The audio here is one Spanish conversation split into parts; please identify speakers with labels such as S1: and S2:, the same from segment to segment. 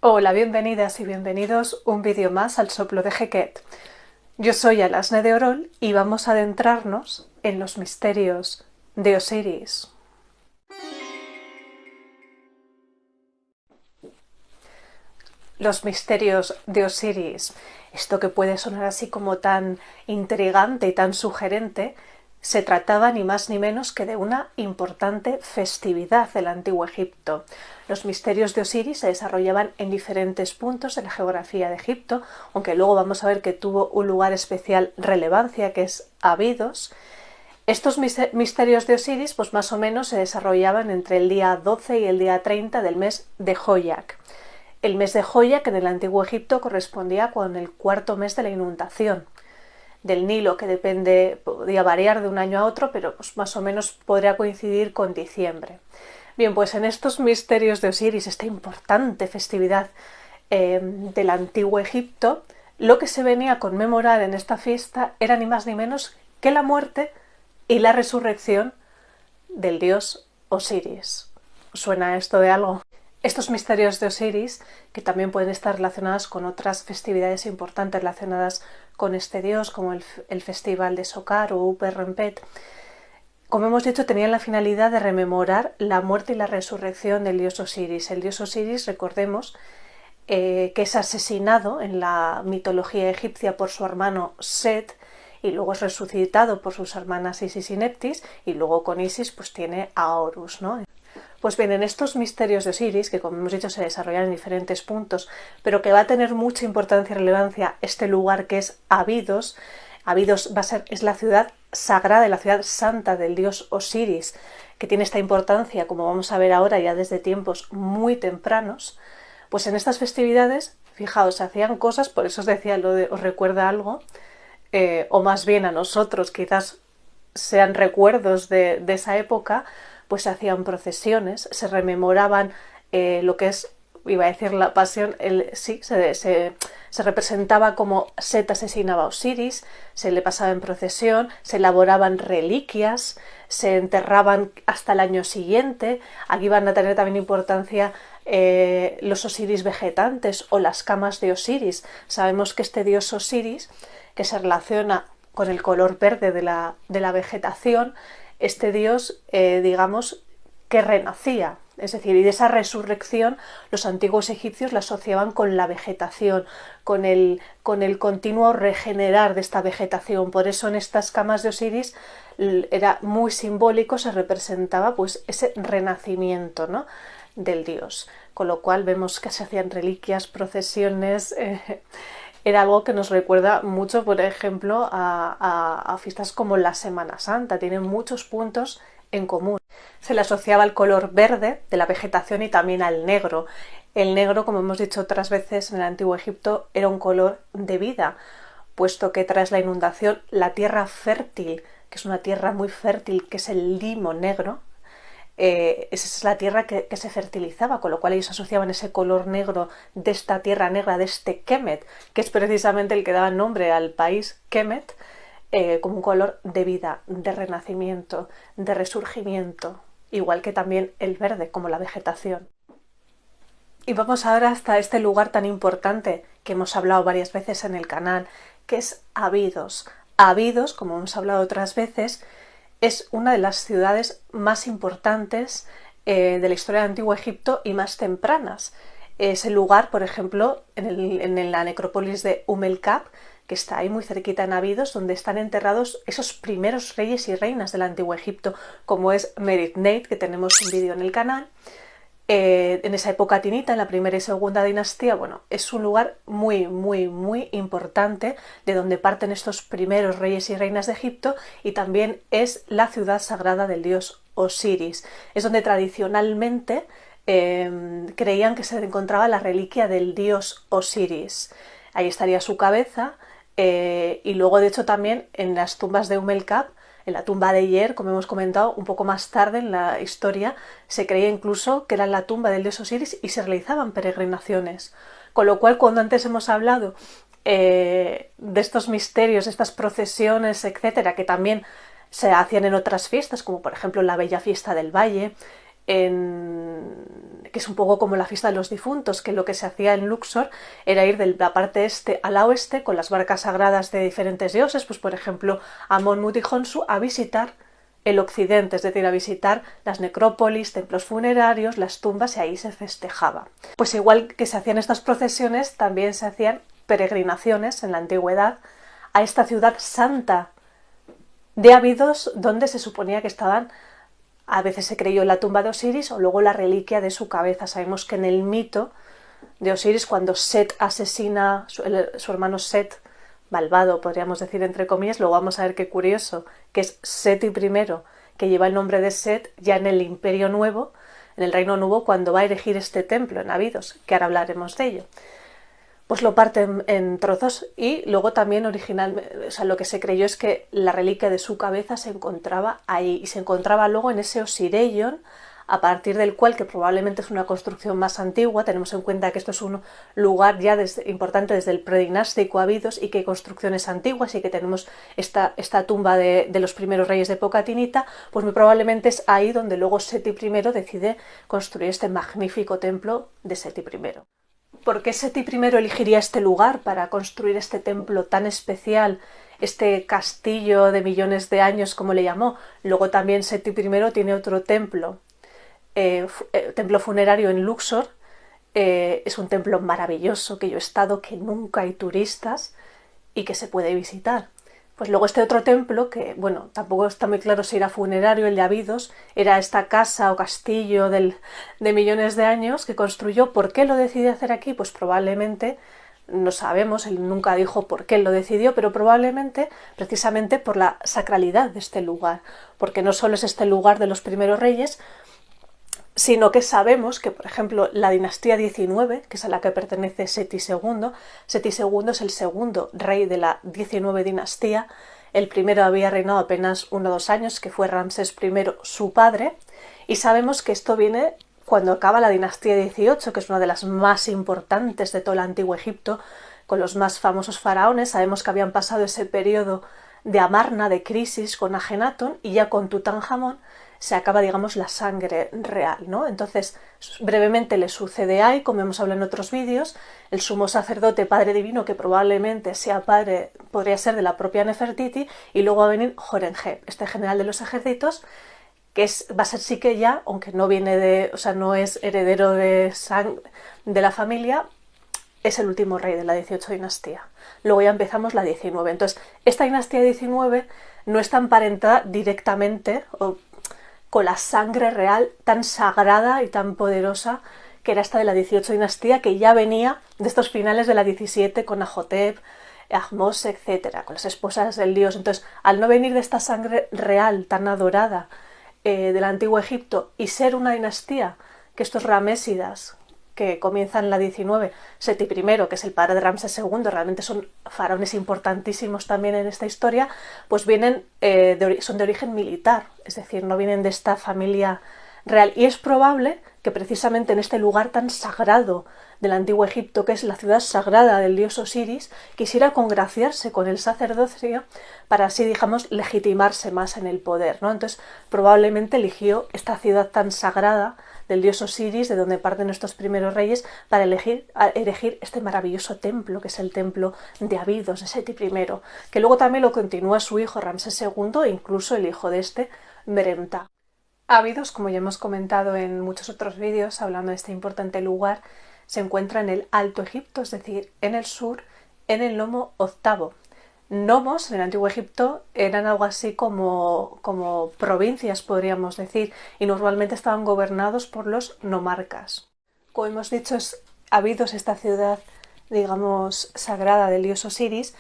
S1: Hola, bienvenidas y bienvenidos un vídeo más al Soplo de Heket. Yo soy Alasne de Orol y vamos a adentrarnos en los misterios de Osiris. Los misterios de Osiris, esto que puede sonar así como tan intrigante y tan sugerente, se trataba ni más ni menos que de una importante festividad del Antiguo Egipto. Los misterios de Osiris se desarrollaban en diferentes puntos de la geografía de Egipto, aunque luego vamos a ver que tuvo un lugar especial relevancia, que es Abidos. Estos misterios de Osiris, pues más o menos se desarrollaban entre el día 12 y el día 30 del mes de Joyak. El mes de Joyak en el Antiguo Egipto correspondía con el cuarto mes de la inundación del Nilo, que podía variar de un año a otro, pero pues más o menos podría coincidir con diciembre. Bien, pues en estos misterios de Osiris, esta importante festividad del Antiguo Egipto, lo que se venía a conmemorar en esta fiesta era ni más ni menos que la muerte y la resurrección del dios Osiris. ¿Suena esto de algo? Estos misterios de Osiris, que también pueden estar relacionados con otras festividades importantes relacionadas con este dios, como el festival de Sokar o Uper-Rempet, como hemos dicho, tenían la finalidad de rememorar la muerte y la resurrección del dios Osiris. El dios Osiris, recordemos, que es asesinado en la mitología egipcia por su hermano Set, y luego es resucitado por sus hermanas Isis y Neptis, y luego con Isis pues tiene a Horus, ¿no? Pues bien, en estos misterios de Osiris, que como hemos dicho se desarrollan en diferentes puntos, pero que va a tener mucha importancia y relevancia este lugar que es Abidos. Abidos es la ciudad sagrada, la ciudad santa del dios Osiris, que tiene esta importancia, como vamos a ver ahora, ya desde tiempos muy tempranos. Pues en estas festividades, fijaos, se hacían cosas, por eso os decía lo de os recuerda algo, o más bien a nosotros quizás sean recuerdos de esa época, pues se hacían procesiones, se rememoraban lo que es, iba a decir la pasión, se representaba como Set asesinaba a Osiris, se le pasaba en procesión, se elaboraban reliquias, se enterraban hasta el año siguiente. Aquí van a tener también importancia los Osiris vegetantes o las camas de Osiris. Sabemos que este dios Osiris, que se relaciona con el color verde de la vegetación, este dios, digamos, que renacía. Es decir, y de esa resurrección los antiguos egipcios la asociaban con la vegetación, con el continuo regenerar de esta vegetación. Por eso en estas camas de Osiris era muy simbólico, se representaba pues ese renacimiento, ¿no?, del dios. Con lo cual vemos que se hacían reliquias, procesiones. Era algo que nos recuerda mucho, por ejemplo, a fiestas como la Semana Santa. Tienen muchos puntos en común. Se le asociaba al color verde de la vegetación y también al negro. El negro, como hemos dicho otras veces en el Antiguo Egipto, era un color de vida, puesto que tras la inundación la tierra fértil, que es una tierra muy fértil, que es el limo negro, esa es la tierra que se fertilizaba, con lo cual ellos asociaban ese color negro de esta tierra negra, de este Kemet, que es precisamente el que daba nombre al país Kemet, como un color de vida, de renacimiento, de resurgimiento, igual que también el verde, como la vegetación. Y vamos ahora hasta este lugar tan importante que hemos hablado varias veces en el canal, que es Abidos. Abidos, como hemos hablado otras veces, es una de las ciudades más importantes de la historia del Antiguo Egipto y más tempranas. Es el lugar, por ejemplo, en la necrópolis de El Kab, que está ahí muy cerquita en Abidos, donde están enterrados esos primeros reyes y reinas del Antiguo Egipto, como es Meritneit, que tenemos un vídeo en el canal. En esa época tinita, en la primera y segunda dinastía, bueno, es un lugar muy, muy, muy importante de donde parten estos primeros reyes y reinas de Egipto, y también es la ciudad sagrada del dios Osiris. Es donde tradicionalmente creían que se encontraba la reliquia del dios Osiris. Ahí estaría su cabeza, y luego de hecho también en las tumbas de El Kab, en la tumba de Yer, como hemos comentado un poco más tarde en la historia, se creía incluso que era la tumba del dios Osiris y se realizaban peregrinaciones. Con lo cual, cuando antes hemos hablado de estos misterios, estas procesiones, etcétera, que también se hacían en otras fiestas, como por ejemplo la Bella Fiesta del Valle, que que es un poco como la fiesta de los difuntos, que lo que se hacía en Luxor era ir de la parte este a la oeste con las barcas sagradas de diferentes dioses, pues por ejemplo Amon, Mut y Honsu, a visitar el occidente, es decir, a visitar las necrópolis, templos funerarios, las tumbas, y ahí se festejaba. Pues igual que se hacían estas procesiones, también se hacían peregrinaciones en la antigüedad a esta ciudad santa de Abidos, donde se suponía que estaban, a veces se creyó, la tumba de Osiris o luego la reliquia de su cabeza. Sabemos que en el mito de Osiris, cuando Set asesina, su hermano Set, malvado, podríamos decir entre comillas, luego vamos a ver qué curioso, que es Seti I, que lleva el nombre de Set ya en el Imperio Nuevo, en el Reino Nuevo, cuando va a erigir este templo en Abidos, que ahora hablaremos de ello. Pues lo parten en trozos y luego también originalmente, o sea, lo que se creyó es que la reliquia de su cabeza se encontraba ahí y se encontraba luego en ese Osireion, a partir del cual, que probablemente es una construcción más antigua, tenemos en cuenta que esto es un lugar ya importante desde el predinástico Abidos y que hay construcciones antiguas y que tenemos esta tumba de los primeros reyes de época tinita, pues muy probablemente es ahí donde luego Seti I decide construir este magnífico templo de Seti I. ¿Por qué Seti I elegiría este lugar para construir este templo tan especial, este castillo de millones de años, como le llamó? Luego también Seti I tiene otro templo, templo funerario en Luxor. Es un templo maravilloso que yo he estado, que nunca hay turistas y que se puede visitar. Pues luego este otro templo, que bueno, tampoco está muy claro si era funerario, el de Abidos, era esta casa o castillo de millones de años que construyó. ¿Por qué lo decidió hacer aquí? Pues probablemente, no sabemos, él nunca dijo por qué lo decidió, pero probablemente precisamente por la sacralidad de este lugar, porque no solo es este lugar de los primeros reyes, sino que sabemos que, por ejemplo, la dinastía 19, que es a la que pertenece Seti II, Seti II es el segundo rey de la 19 dinastía. El primero había reinado apenas 1 o 2 años, que fue Ramsés I, su padre, y sabemos que esto viene cuando acaba la dinastía 18, que es una de las más importantes de todo el antiguo Egipto, con los más famosos faraones. Sabemos que habían pasado ese periodo de amarna, de crisis con Ajenatón, y ya con Tutankamón se acaba, digamos, la sangre real, ¿no? Entonces, brevemente le sucede ahí, como hemos hablado en otros vídeos, el sumo sacerdote padre divino, que probablemente sea padre, podría ser de la propia Nefertiti, y luego va a venir Horemheb, este general de los ejércitos, que va a ser sí que ya, aunque no viene de, o sea, no es heredero de la familia, es el último rey de la 18 dinastía. Luego ya empezamos la 19. Entonces, esta dinastía 19 no está emparentada directamente con la sangre real tan sagrada y tan poderosa que era esta de la 18 dinastía, que ya venía de estos finales de la 17 con Ahotep, Ahmose, etc., con las esposas del dios. Entonces, al no venir de esta sangre real tan adorada del antiguo Egipto y ser una dinastía, que estos ramésidas que comienzan la 19, Seti I, que es el padre de Ramsés II, realmente son faraones importantísimos también en esta historia, pues vienen son de origen militar, es decir, no vienen de esta familia real. Y es probable que precisamente en este lugar tan sagrado del antiguo Egipto, que es la ciudad sagrada del dios Osiris, quisiera congraciarse con el sacerdocio para así, digamos, legitimarse más en el poder, ¿no? Entonces, probablemente eligió esta ciudad tan sagrada del dios Osiris, de donde parten estos primeros reyes, para erigir este maravilloso templo, que es el templo de Abidos, de Seti I, que luego también lo continúa su hijo Ramsés II e incluso el hijo de este, Meremta. Abidos, como ya hemos comentado en muchos otros vídeos hablando de este importante lugar, se encuentra en el Alto Egipto, es decir, en el sur, en el Nomo VIII. Nomos en el antiguo Egipto eran algo así como provincias, podríamos decir, y normalmente estaban gobernados por los nomarcas. Como hemos dicho, Abidos, esta ciudad, digamos, sagrada del dios Osiris,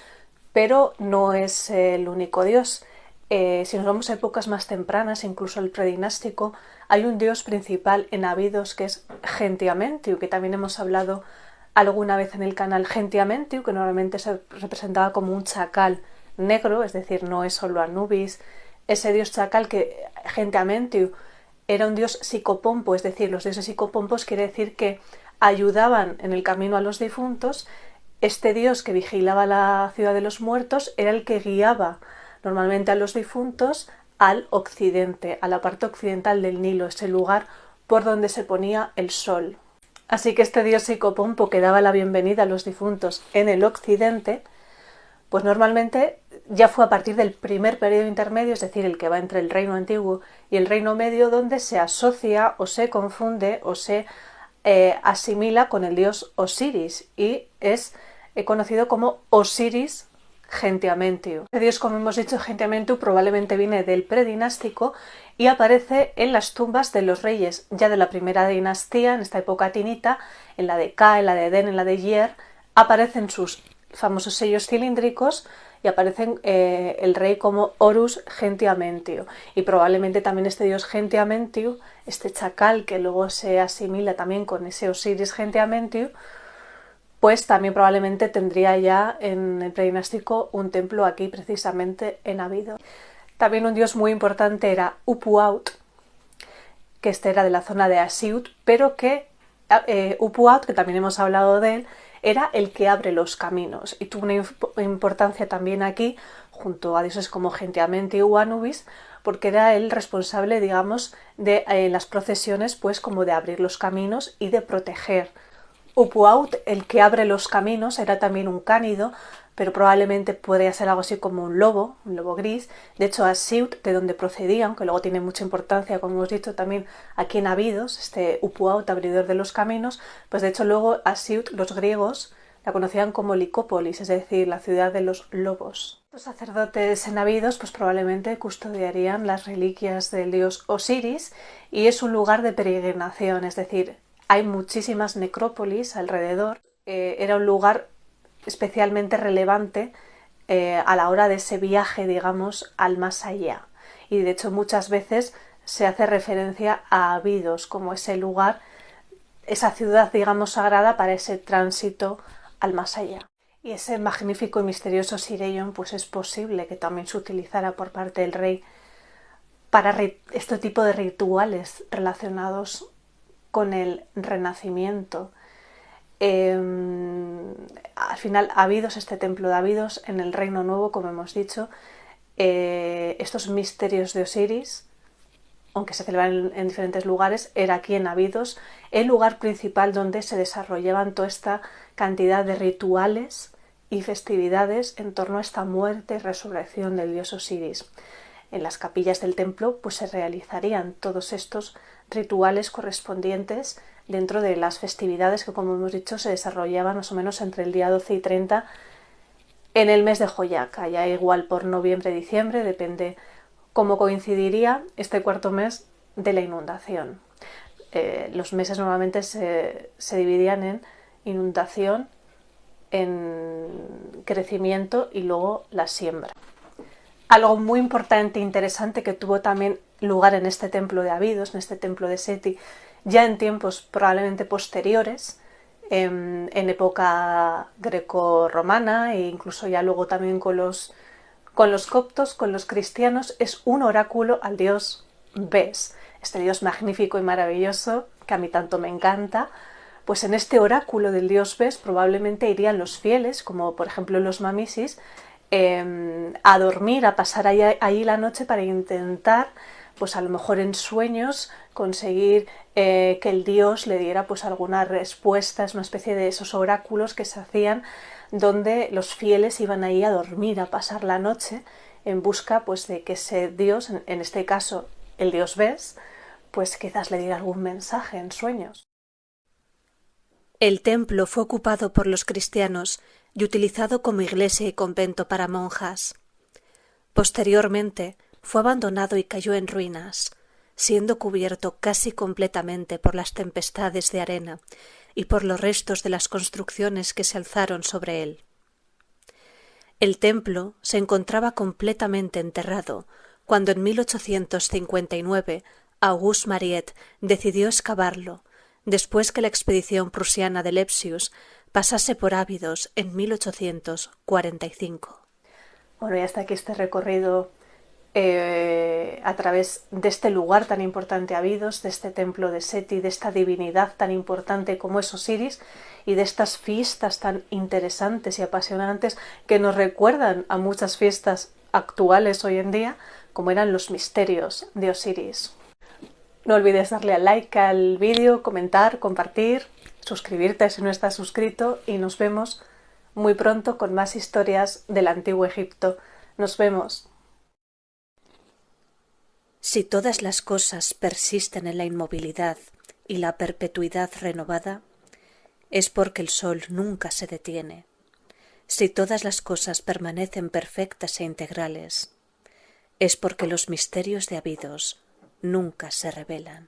S1: pero no es el único dios. Si nos vamos a épocas más tempranas, incluso el predinástico, hay un dios principal en Abidos que es Gentiamentiu, que también hemos hablado alguna vez en el canal. Gentiamentiu, que normalmente se representaba como un chacal negro, es decir, no es solo Anubis, ese dios chacal, que Gentiamentiu era un dios psicopompo, es decir, los dioses psicopompos quiere decir que ayudaban en el camino a los difuntos. Este dios que vigilaba la ciudad de los muertos era el que guiaba normalmente a los difuntos al occidente, a la parte occidental del Nilo, ese lugar por donde se ponía el sol. Así que este dios Psicopompo, que daba la bienvenida a los difuntos en el occidente, pues normalmente ya fue a partir del primer periodo intermedio, es decir, el que va entre el reino antiguo y el reino medio, donde se asocia o se confunde o se asimila con el dios Osiris, y es conocido como Osiris Gentiamentiu. Este dios, como hemos dicho, Gentiamentiu probablemente viene del predinástico y aparece en las tumbas de los reyes ya de la primera dinastía, en esta época tinita, en la de Ka, en la de Den, en la de Yer, aparecen sus famosos sellos cilíndricos y aparecen el rey como Horus Gentiamentiu. Y probablemente también este dios Gentiamentiu, este chacal que luego se asimila también con ese Osiris Gentiamentiu, pues también probablemente tendría ya en el predinástico un templo aquí precisamente en Abidos. También un dios muy importante era Upuaut, que este era de la zona de Asiut, pero que Upuaut, que también hemos hablado de él, era el que abre los caminos y tuvo una importancia también aquí, junto a dioses como Gentiamentiu o Anubis, porque era el responsable, digamos, de las procesiones, pues como de abrir los caminos y de proteger. Upuaut, el que abre los caminos, era también un cánido, pero probablemente podría ser algo así como un lobo gris. De hecho, Asiut, de donde procedía, aunque luego tiene mucha importancia, como hemos dicho también aquí en Abidos, este Upuaut, abridor de los caminos, pues de hecho luego Asiut, los griegos, la conocían como Licópolis, es decir, la ciudad de los lobos. Los sacerdotes en Abidos pues probablemente custodiarían las reliquias del dios Osiris, y es un lugar de peregrinación, es decir, hay muchísimas necrópolis alrededor. Era un lugar especialmente relevante a la hora de ese viaje, digamos, al más allá. Y de hecho muchas veces se hace referencia a Abidos como ese lugar, esa ciudad, digamos, sagrada para ese tránsito al más allá. Y ese magnífico y misterioso Sireion, pues es posible que también se utilizara por parte del rey para este tipo de rituales relacionados con el renacimiento. Al final, Abidos, este templo de Abidos en el Reino Nuevo, como hemos dicho, estos misterios de Osiris, aunque se celebran en diferentes lugares, era aquí en Abidos el lugar principal donde se desarrollaban toda esta cantidad de rituales y festividades en torno a esta muerte y resurrección del dios Osiris. En las capillas del templo pues se realizarían todos estos rituales correspondientes dentro de las festividades que, como hemos dicho, se desarrollaban más o menos entre el día 12 y 30 en el mes de Joyaca, ya igual por noviembre-diciembre, depende cómo coincidiría este cuarto mes de la inundación. Los meses normalmente se dividían en inundación, en crecimiento y luego la siembra. Algo muy importante e interesante que tuvo también lugar en este templo de Abidos, en este templo de Seti, ya en tiempos probablemente posteriores, en época greco-romana e incluso ya luego también con los coptos, con los cristianos, es un oráculo al dios Bes, este dios magnífico y maravilloso que a mí tanto me encanta. Pues en este oráculo del dios Bes probablemente irían los fieles, como por ejemplo los mamisis, a dormir, a pasar ahí la noche para intentar, pues a lo mejor en sueños, conseguir que el dios le diera pues alguna respuesta. Es una especie de esos oráculos que se hacían donde los fieles iban ahí a dormir, a pasar la noche en busca pues de que ese dios, en este caso el dios Bes, pues quizás le diera algún mensaje en sueños.
S2: El templo fue ocupado por los cristianos y utilizado como iglesia y convento para monjas. Posteriormente fue abandonado y cayó en ruinas, siendo cubierto casi completamente por las tempestades de arena y por los restos de las construcciones que se alzaron sobre él. El templo se encontraba completamente enterrado cuando en 1859 Auguste Mariette decidió excavarlo, después que la expedición prusiana de Lepsius pasase por Abidos en 1845.
S1: Bueno, y hasta aquí este recorrido a través de este lugar tan importante Abidos, de este templo de Seti, de esta divinidad tan importante como es Osiris, y de estas fiestas tan interesantes y apasionantes que nos recuerdan a muchas fiestas actuales hoy en día, como eran los misterios de Osiris. No olvides darle al like al vídeo, comentar, compartir, suscribirte si no estás suscrito y nos vemos muy pronto con más historias del Antiguo Egipto. Nos vemos.
S2: Si todas las cosas persisten en la inmovilidad y la perpetuidad renovada, es porque el sol nunca se detiene. Si todas las cosas permanecen perfectas e integrales, es porque los misterios de habidos nunca se revelan.